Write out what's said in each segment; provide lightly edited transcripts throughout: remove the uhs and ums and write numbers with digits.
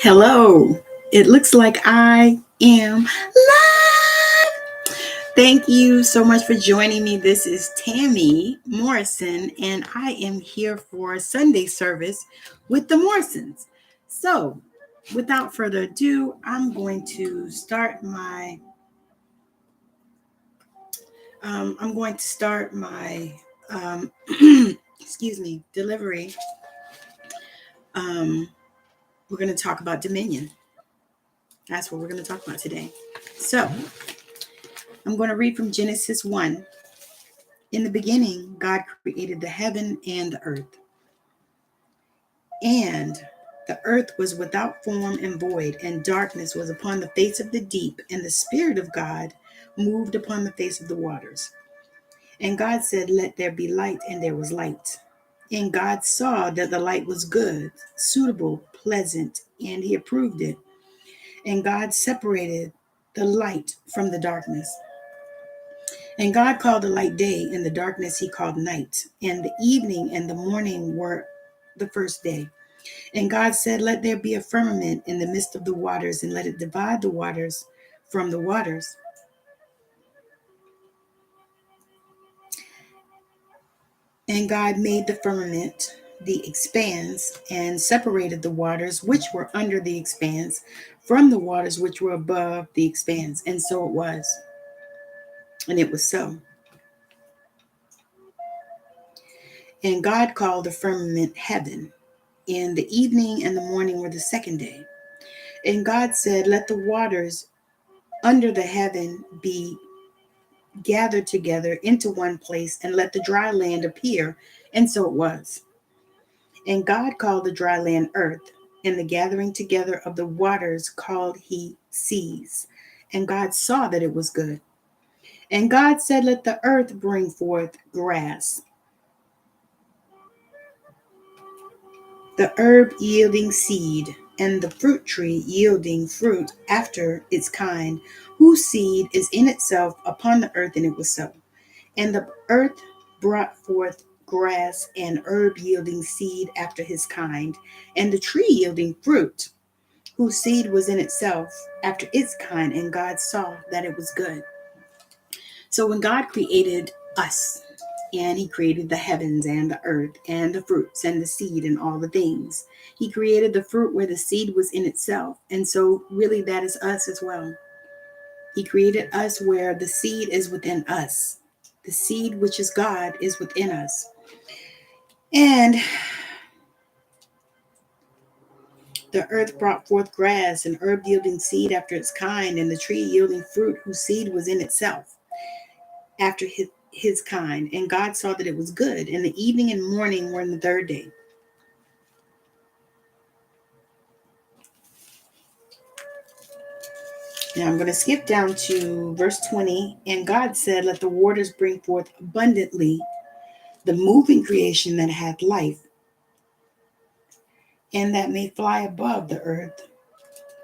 Hello. It looks like I am live. Thank you so much for joining me. This is Tammy Morrison, and I am here for Sunday service with the Morrisons. So, without further ado, I'm going to start my delivery. We're going to talk about dominion. That's what we're going to talk about today. So, I'm going to read from Genesis 1. In the beginning, God created the heaven and the earth. And the earth was without form and void, and darkness was upon the face of the deep, and the Spirit of God moved upon the face of the waters. And God said, "Let there be light," and there was light. And God saw that the light was good, suitable, pleasant, and he approved it. And God separated the light from the darkness. And God called the light day, and the darkness he called night. And the evening and the morning were the first day. And God said, "Let there be a firmament in the midst of the waters, and let it divide the waters from the waters." And God made the firmament, the expanse, and separated the waters which were under the expanse from the waters which were above the expanse. And so it was. And it was so. And God called the firmament heaven. And the evening and the morning were the second day. And God said, "Let the waters under the heaven be gathered together into one place, and let the dry land appear." And so it was. And God called the dry land earth, and the gathering together of the waters called he seas. And God saw that it was good. And God said, "Let the earth bring forth grass, the herb yielding seed, and the fruit tree yielding fruit after its kind, whose seed is in itself upon the earth." And it was so. And the earth brought forth grass and herb yielding seed after his kind, and the tree yielding fruit, whose seed was in itself after its kind. And God saw that it was good. So when God created us, and he created the heavens and the earth and the fruits and the seed and all the things, he created the fruit where the seed was in itself. And so really that is us as well. He created us where the seed is within us. The seed, which is God, is within us. And the earth brought forth grass and herb yielding seed after its kind, and the tree yielding fruit whose seed was in itself after his kind. And God saw that it was good. And the evening and morning were in the third day. Now I'm going to skip down to verse 20. And God said, "Let the waters bring forth abundantly the moving creation that hath life, and that may fly above the earth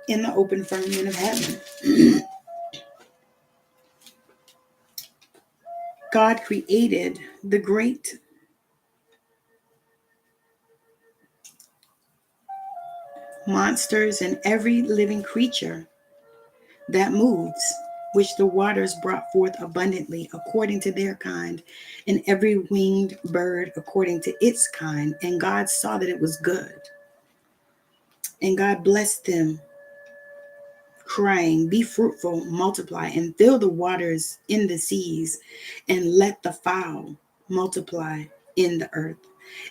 in the open firmament of heaven." God created the great monsters and every living creature that moves, which the waters brought forth abundantly according to their kind, and every winged bird according to its kind. And God saw that it was good. And God blessed them, crying, "Be fruitful, multiply, and fill the waters in the seas, and let the fowl multiply in the earth."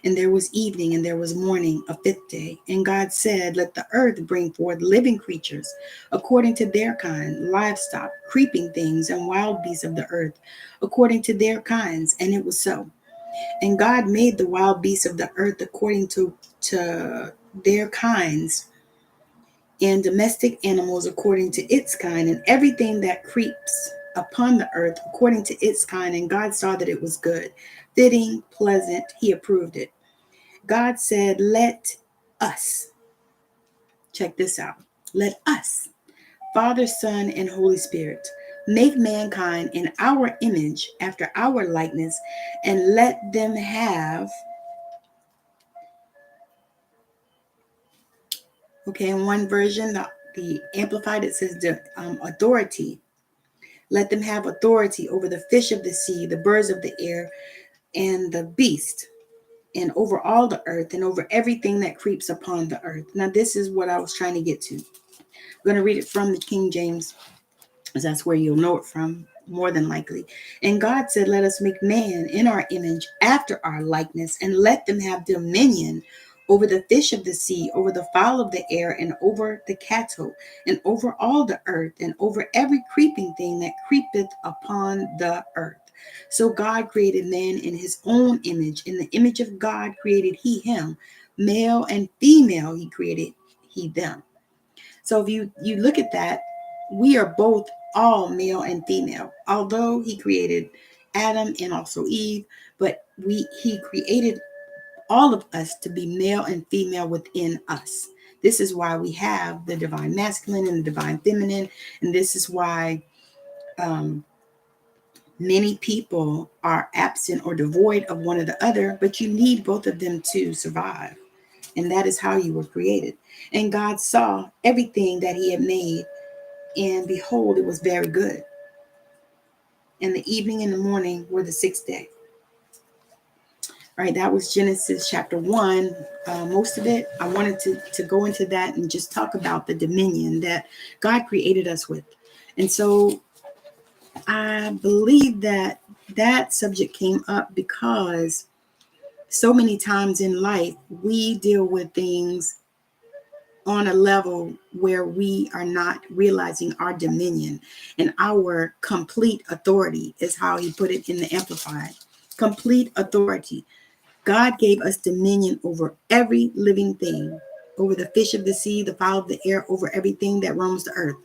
And there was evening and there was morning, a fifth day. And God said, "Let the earth bring forth living creatures according to their kind, livestock, creeping things, and wild beasts of the earth according to their kinds." And it was so. And God made the wild beasts of the earth according to their kinds, and domestic animals according to its kind, and everything that creeps upon the earth according to its kind. And God saw that it was good, fitting, pleasant. He approved it. God said, "Let us," check this out, "let us, Father, Son, and Holy Spirit, make mankind in our image after our likeness, and let them have Okay, in one version, the Amplified, it says the authority. Let them have authority over the fish of the sea, the birds of the air, and the beast, and over all the earth, and over everything that creeps upon the earth. Now, this is what I was trying to get to. I'm going to read it from the King James, because that's where you'll know it from, more than likely. And God said, let us make man in our image, after our likeness, and let them have dominion over the fish of the sea, over the fowl of the air, and over the cattle, and over all the earth, and over every creeping thing that creepeth upon the earth. So God created man in his own image. In the image of God created he him. Male and female he created he them. So if you look at that, we are both all male and female. Although he created Adam and also Eve, but he created all of us to be male and female within us. This is why we have the divine masculine and the divine feminine. And this is why many people are absent or devoid of one or the other, but you need both of them to survive. And that is how you were created. And God saw everything that he had made, and behold, it was very good. And the evening and the morning were the sixth day. Right, that was Genesis chapter 1. Most of it, I wanted to go into that and just talk about the dominion that God created us with. And so I believe that that subject came up because so many times in life, we deal with things on a level where we are not realizing our dominion and our complete authority, is how he put it in the Amplified. Complete authority. God gave us dominion over every living thing, over the fish of the sea, the fowl of the air, over everything that roams the earth.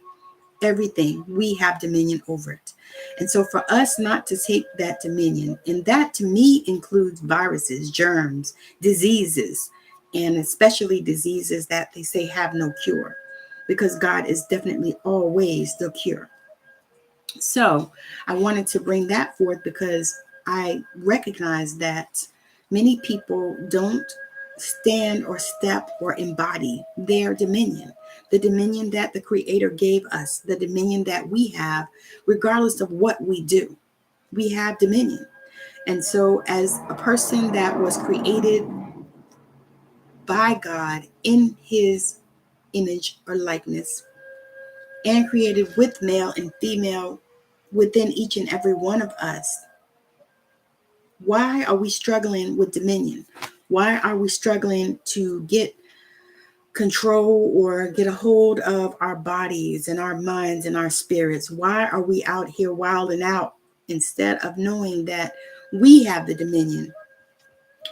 Everything, we have dominion over it. And so for us not to take that dominion, and that to me includes viruses, germs, diseases, and especially diseases that they say have no cure, because God is definitely always the cure. So I wanted to bring that forth because I recognize that many people don't stand or step or embody their dominion, the dominion that the Creator gave us, the dominion that we have, regardless of what we do. We have dominion. And so, as a person that was created by God in his image or likeness, and created with male and female within each and every one of us, why are we struggling with dominion? Why are we struggling to get control or get a hold of our bodies and our minds and our spirits? Why are we out here wilding out instead of knowing that we have the dominion?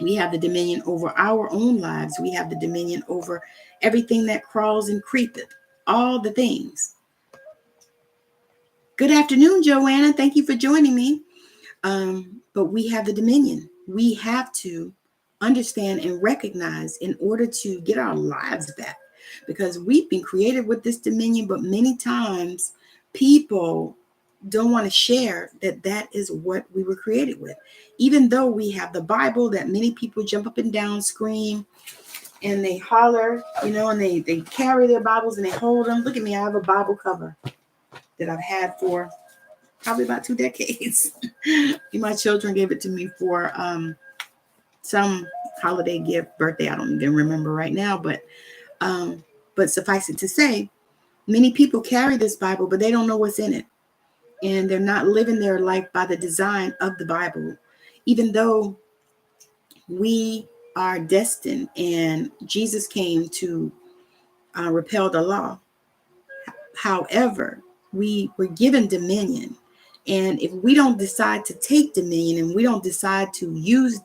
We have the dominion over our own lives. We have the dominion over everything that crawls and creepeth, all the things. Good afternoon, Joanna. Thank you for joining me. But we have the dominion. We have to understand and recognize in order to get our lives back, because we've been created with this dominion, but many times people don't want to share that that is what we were created with. Even though we have the Bible that many people jump up and down, scream, and they holler, and they carry their Bibles and they hold them. Look at me, I have a Bible cover that I've had for probably about 2 decades. My children gave it to me for some holiday gift, birthday. I don't even remember right now, but suffice it to say, many people carry this Bible, but they don't know what's in it. And they're not living their life by the design of the Bible, even though we are destined and Jesus came to repeal the law. However, we were given dominion. And if we don't decide to take dominion and we don't decide to use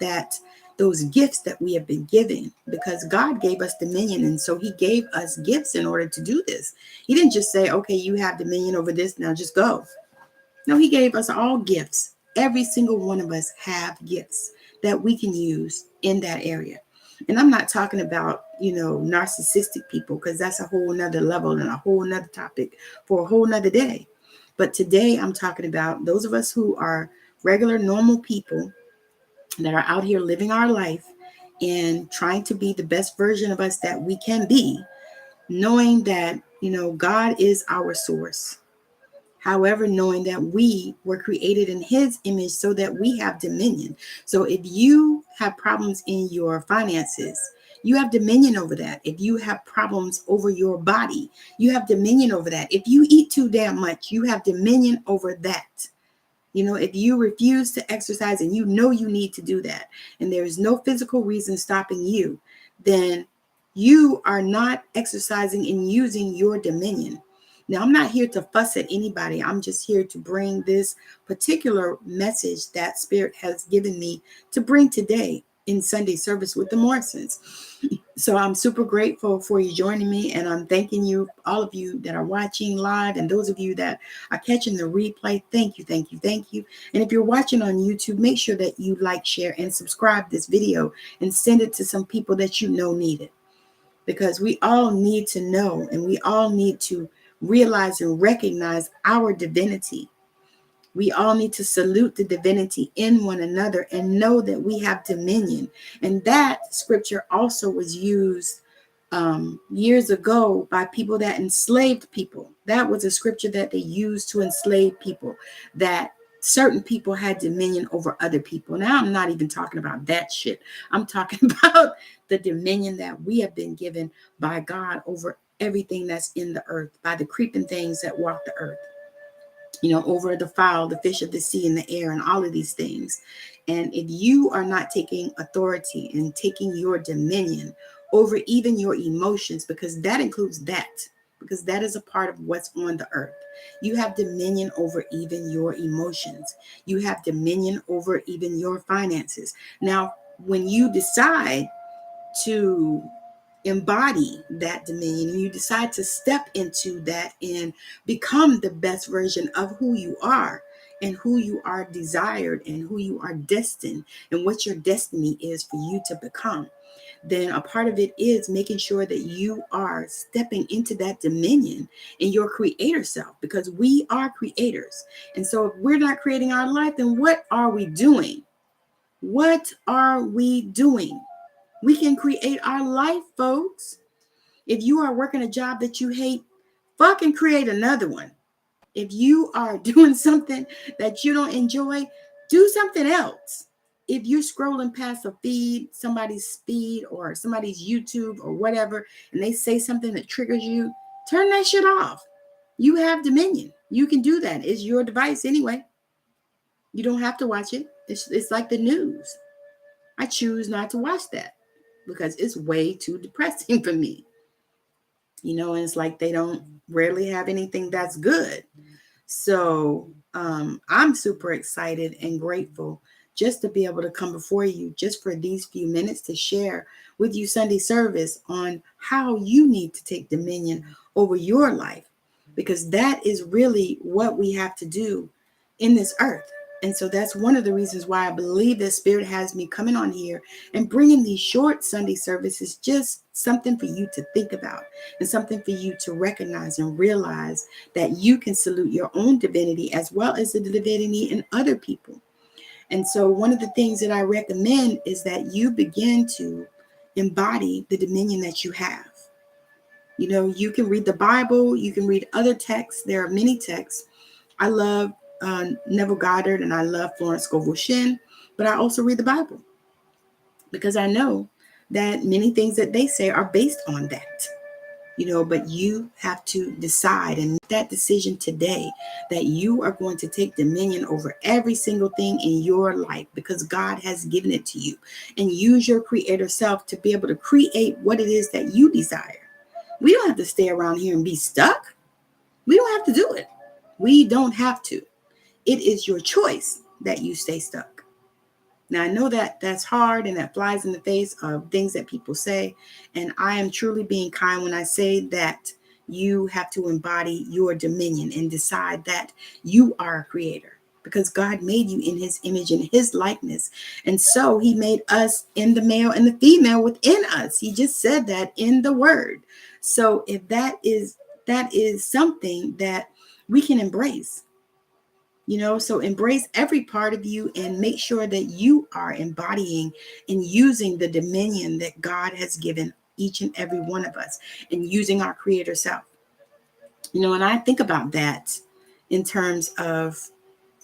those gifts that we have been given, because God gave us dominion. And so he gave us gifts in order to do this. He didn't just say, okay, you have dominion over this, now just go. No, he gave us all gifts. Every single one of us have gifts that we can use in that area. And I'm not talking about, narcissistic people, because that's a whole nother level and a whole nother topic for a whole nother day. But today I'm talking about those of us who are regular, normal people that are out here living our life and trying to be the best version of us that we can be. knowing that, God is our source. However, knowing that we were created in his image so that we have dominion. So if you have problems in your finances, you have dominion over that. If you have problems over your body, you have dominion over that. If you eat too damn much, you have dominion over that. If you refuse to exercise and you need to do that, and there is no physical reason stopping you, then you are not exercising and using your dominion. Now, I'm not here to fuss at anybody. I'm just here to bring this particular message that Spirit has given me to bring today in Sunday service with the Morrisons. So I'm super grateful for you joining me, and I'm thanking you, all of you that are watching live, and those of you that are catching the replay. Thank you, thank you, thank you. And if you're watching on YouTube, make sure that you like, share, and subscribe this video and send it to some people that need it, because we all need to know, and we all need to realize and recognize our divinity. We all need to salute the divinity in one another and know that we have dominion. And that scripture also was used years ago by people that enslaved people. That was a scripture that they used to enslave people, that certain people had dominion over other people. Now, I'm not even talking about that shit. I'm talking about the dominion that we have been given by God over everything that's in the earth, by the creeping things that walk the earth, over the fowl, the fish of the sea, and the air, and all of these things. And if you are not taking authority and taking your dominion over even your emotions, because that includes that, because that is a part of what's on the earth. You have dominion over even your emotions. You have dominion over even your finances. Now, when you decide to embody that dominion, and you decide to step into that and become the best version of who you are, and who you are desired, and who you are destined, and what your destiny is for you to become, then a part of it is making sure that you are stepping into that dominion in your creator self, because we are creators. And so if we're not creating our life, then what are we doing? What are we doing? We can create our life, folks. If you are working a job that you hate, fucking create another one. If you are doing something that you don't enjoy, do something else. If you're scrolling past a feed, somebody's feed or somebody's YouTube or whatever, and they say something that triggers you, turn that shit off. You have dominion. You can do that. It's your device anyway. You don't have to watch it. It's like the news. I choose not to watch that because it's way too depressing for me. And it's like they don't rarely have anything that's good. So I'm super excited and grateful just to be able to come before you just for these few minutes to share with you Sunday service on how you need to take dominion over your life, because that is really what we have to do in this earth. And so that's one of the reasons why I believe that Spirit has me coming on here and bringing these short Sunday services, just something for you to think about and something for you to recognize and realize that you can salute your own divinity as well as the divinity in other people. And so one of the things that I recommend is that you begin to embody the dominion that you have. You can read the Bible, you can read other texts. There are many texts. I love Neville Goddard and I love Florence Scovel Shinn, but I also read the Bible because I know that many things that they say are based on that. But you have to decide and make that decision today that you are going to take dominion over every single thing in your life, because God has given it to you, and use your creator self to be able to create what it is that you desire. We don't have to stay around here and be stuck. We don't have to do it. We don't have to. It is your choice that you stay stuck. Now, I know that that's hard and that flies in the face of things that people say. And I am truly being kind when I say that you have to embody your dominion and decide that you are a creator, because God made you in his image and his likeness. And so he made us in the male and the female within us. He just said that in the word. So if that is something that we can embrace. So embrace every part of you and make sure that you are embodying and using the dominion that God has given each and every one of us and using our creator self. And I think about that in terms of,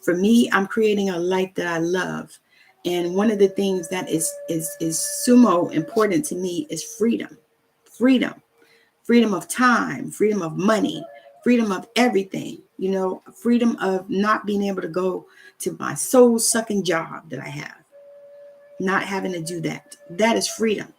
for me, I'm creating a life that I love. And one of the things that is sumo important to me is freedom. Freedom of time, freedom of money, freedom of everything, freedom of not being able to go to my soul sucking job that I have, not having to do that. That is freedom.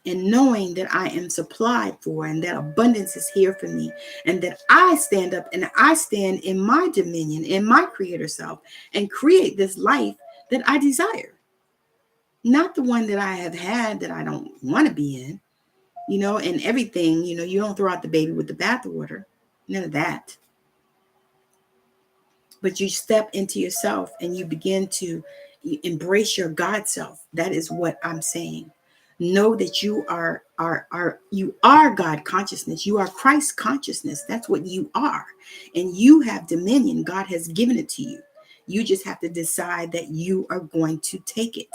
And knowing that I am supplied for and that abundance is here for me, and that I stand up and I stand in my dominion, in my creator self, and create this life that I desire. Not the one that I have had that I don't want to be in, and everything, you don't throw out the baby with the bathwater. None of that. But you step into yourself and you begin to embrace your God self. That is what I'm saying. Know that you are God consciousness. You are Christ consciousness. That's what you are. And you have dominion. God has given it to you. You just have to decide that you are going to take it.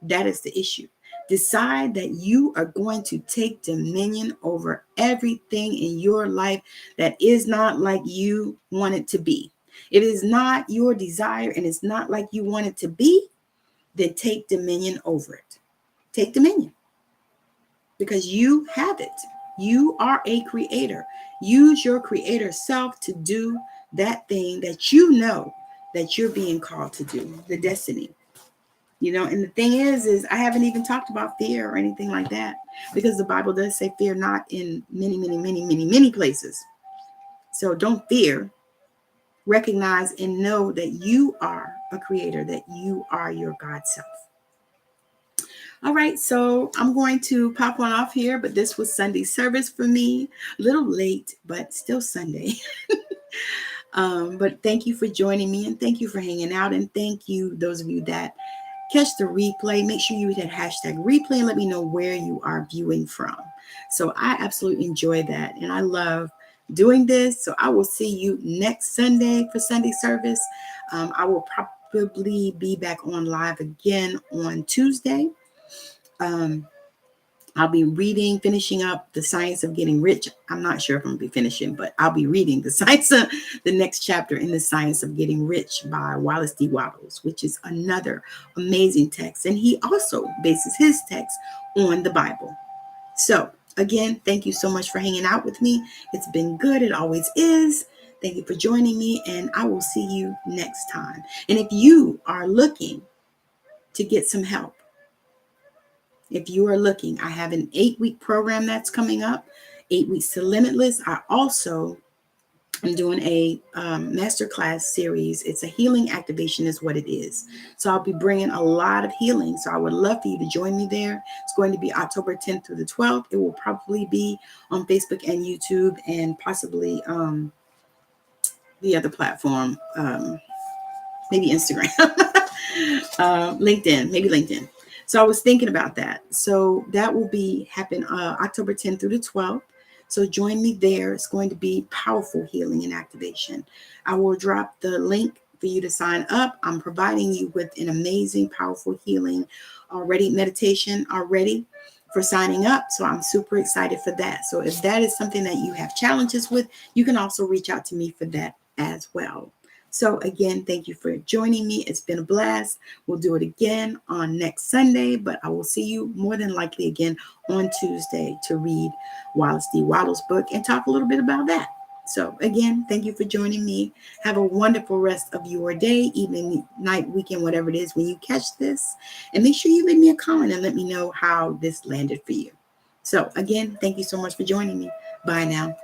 That is the issue. Decide that you are going to take dominion over everything in your life that is not like you want it to be. It is not your desire and it's not like you want it to be. Then take dominion over it. Take dominion. Because you have it. You are a creator. Use your creator self to do that thing that you know that you're being called to do, the destiny. And the thing is I haven't even talked about fear or anything like that, because the Bible does say fear not in many, many, many, many, many places. So don't fear. Recognize and know that you are a creator, that you are your God self. All right, so I'm going to pop on off here, but this was Sunday service for me. A little late, but still Sunday. But thank you for joining me, and thank you for hanging out, and thank you, those of you that catch the replay. Make sure you hit hashtag replay and let me know where you are viewing from. So I absolutely enjoy that, and I love doing this. So I will see you next Sunday for Sunday service. I will probably be back on live again on Tuesday. I'll be finishing up The Science of Getting Rich. I'm not sure if I'm going to be finishing, but I'll be reading the next chapter in The Science of Getting Rich by Wallace D. Wattles, which is another amazing text. And he also bases his text on the Bible. So again, thank you so much for hanging out with me. It's been good. It always is. Thank you for joining me, and I will see you next time. And if you are looking to get some help, if you are looking, I have an 8-week program that's coming up, 8 weeks to Limitless. I also am doing a masterclass series. It's a healing activation is what it is. So I'll be bringing a lot of healing. So I would love for you to join me there. It's going to be October 10th through the 12th. It will probably be on Facebook and YouTube and possibly the other platform, maybe Instagram, LinkedIn. So I was thinking about that. So that will happen October 10th through the 12th. So join me there. It's going to be powerful healing and activation. I will drop the link for you to sign up. I'm providing you with an amazing, powerful healing meditation already for signing up. So I'm super excited for that. So if that is something that you have challenges with, you can also reach out to me for that as well. So again, thank you for joining me. It's been a blast. We'll do it again on next Sunday, but I will see you more than likely again on Tuesday to read Wallace D. Wattles' book and talk a little bit about that. So again, thank you for joining me. Have a wonderful rest of your day, evening, night, weekend, whatever it is when you catch this. And make sure you leave me a comment and let me know how this landed for you. So again, thank you so much for joining me. Bye now.